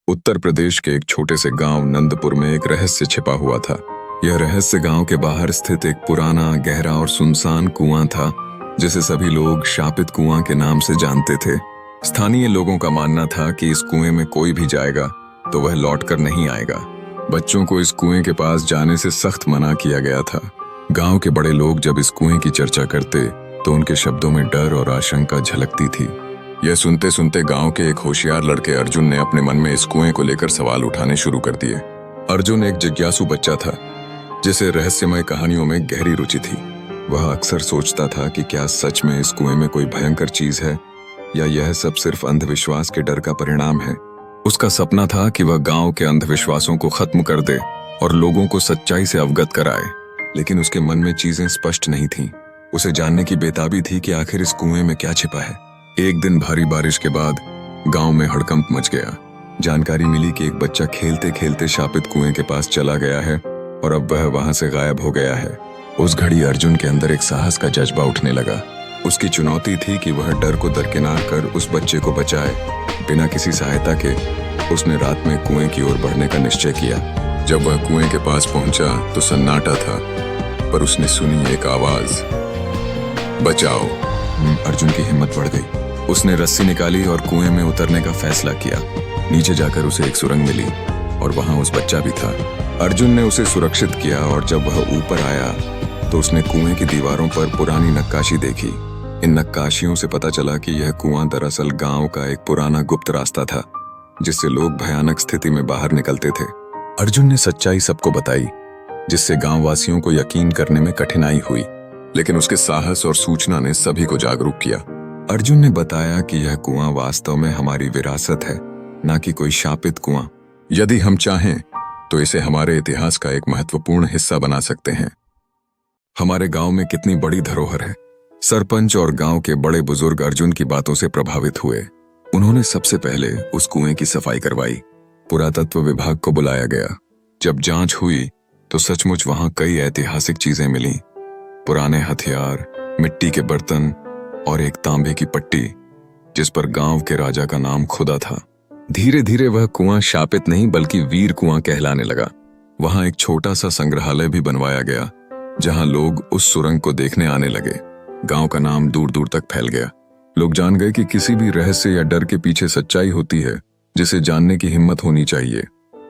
उत्तर प्रदेश के एक छोटे से गांव नंदपुर में एक रहस्य छिपा हुआ था। यह रहस्य गांव के बाहर स्थित एक पुराना, गहरा और सुनसान कुआं था, जिसे सभी लोग शापित कुआं के नाम से जानते थे। स्थानीय लोगों का मानना था कि इस कुएं में कोई भी जाएगा तो वह लौटकर नहीं आएगा। बच्चों को इस कुएं के पास जाने से सख्त मना किया गया था। गांव के बड़े लोग जब इस कुएं की चर्चा करते तो उनके शब्दों में डर और आशंका झलकती थी। यह सुनते सुनते गांव के एक होशियार लड़के अर्जुन ने अपने मन में इस कुएं को लेकर सवाल उठाने शुरू कर दिए। अर्जुन एक जिज्ञासु बच्चा था, जिसे रहस्यमय कहानियों में गहरी रुचि थी। वह अक्सर सोचता था कि क्या सच में इस कुएं में कोई भयंकर चीज है, या यह सब सिर्फ अंधविश्वास के डर का परिणाम है। उसका सपना था कि वह गांव के अंधविश्वासों को खत्म कर दे और लोगों को सच्चाई से अवगत कराए, लेकिन उसके मन में चीजें स्पष्ट नहीं थीं। उसे जानने की बेताबी थी कि आखिर इस कुएं में क्या छिपा है। एक दिन भारी बारिश के बाद गांव में हड़कंप मच गया। जानकारी मिली कि एक बच्चा खेलते खेलते शापित कुएं के पास चला गया है और अब वह वहां से गायब हो गया है। उस घड़ी अर्जुन के अंदर एक साहस का जज्बा उठने लगा। उसकी चुनौती थी कि वह डर को दरकिनार कर उस बच्चे को बचाए। बिना किसी सहायता के उसने रात में कुएं की ओर बढ़ने का निश्चय किया। जब वह कुएं के पास पहुंचा तो सन्नाटा था, पर उसने सुनी एक आवाज, बचाओ। अर्जुन की हिम्मत बढ़ गई। उसने रस्सी निकाली और कुएं में उतरने का फैसला किया। नीचे जाकर उसे एक सुरंग मिली और वहां उस बच्चा भी था। अर्जुन ने उसे सुरक्षित किया और जब वह ऊपर आया तो उसने कुएं की दीवारों पर पुरानी नक्काशी देखी। इन नक्काशियों से पता चला कि यह कुआं दरअसल गांव का एक पुराना गुप्त रास्ता था, जिससे लोग भयानक स्थिति में बाहर निकलते थे। अर्जुन ने सच्चाई सबको बताई, जिससे गांव वासियों को यकीन करने में कठिनाई हुई, लेकिन उसके साहस और सूचना ने सभी को जागरूक किया। अर्जुन ने बताया कि यह कुआं वास्तव में हमारी विरासत है, न कि कोई शापित कुआं। यदि हम चाहें तो इसे हमारे इतिहास का एक महत्वपूर्ण हिस्सा बना सकते हैं। हमारे गांव में कितनी बड़ी धरोहर है। सरपंच और गांव के बड़े बुजुर्ग अर्जुन की बातों से प्रभावित हुए। उन्होंने सबसे पहले उस कुएं की सफाई करवाई। पुरातत्व विभाग को बुलाया गया। जब जांच हुई तो सचमुच वहां कई ऐतिहासिक चीजें मिली। पुराने हथियार, मिट्टी के बर्तन और एक तांबे की पट्टी, जिस पर गांव के राजा का नाम खुदा था। धीरे धीरे वह कुआं शापित नहीं बल्कि वीर कुआं कहलाने लगा। वहां एक छोटा सा संग्रहालय भी बनवाया गया, जहां लोग उस सुरंग को देखने आने लगे। गांव का नाम दूर दूर तक फैल गया। लोग जान गए कि किसी भी रहस्य या डर के पीछे सच्चाई होती है, जिसे जानने की हिम्मत होनी चाहिए।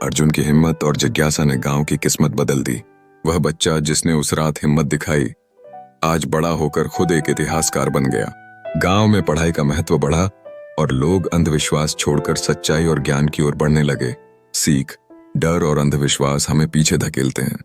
अर्जुन की हिम्मत और जिज्ञासा ने गांव की किस्मत बदल दी। वह बच्चा जिसने उस रात हिम्मत दिखाई, आज बड़ा होकर खुद एक इतिहासकार बन गया। गांव में पढ़ाई का महत्व बढ़ा और लोग अंधविश्वास छोड़कर सच्चाई और ज्ञान की ओर बढ़ने लगे। सीख, डर और अंधविश्वास हमें पीछे धकेलते हैं,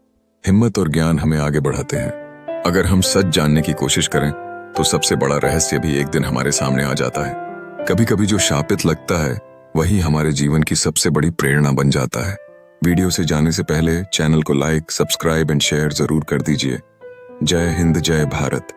हिम्मत और ज्ञान हमें आगे बढ़ाते हैं। अगर हम सच जानने की कोशिश करें तो सबसे बड़ा रहस्य भी एक दिन हमारे सामने आ जाता है। कभी कभी जो शापित लगता है वही हमारे जीवन की सबसे बड़ी प्रेरणा बन जाता है। वीडियो से जाने से पहले चैनल को लाइक, सब्सक्राइब एंड शेयर जरूर कर दीजिए। जय हिंद, जय भारत।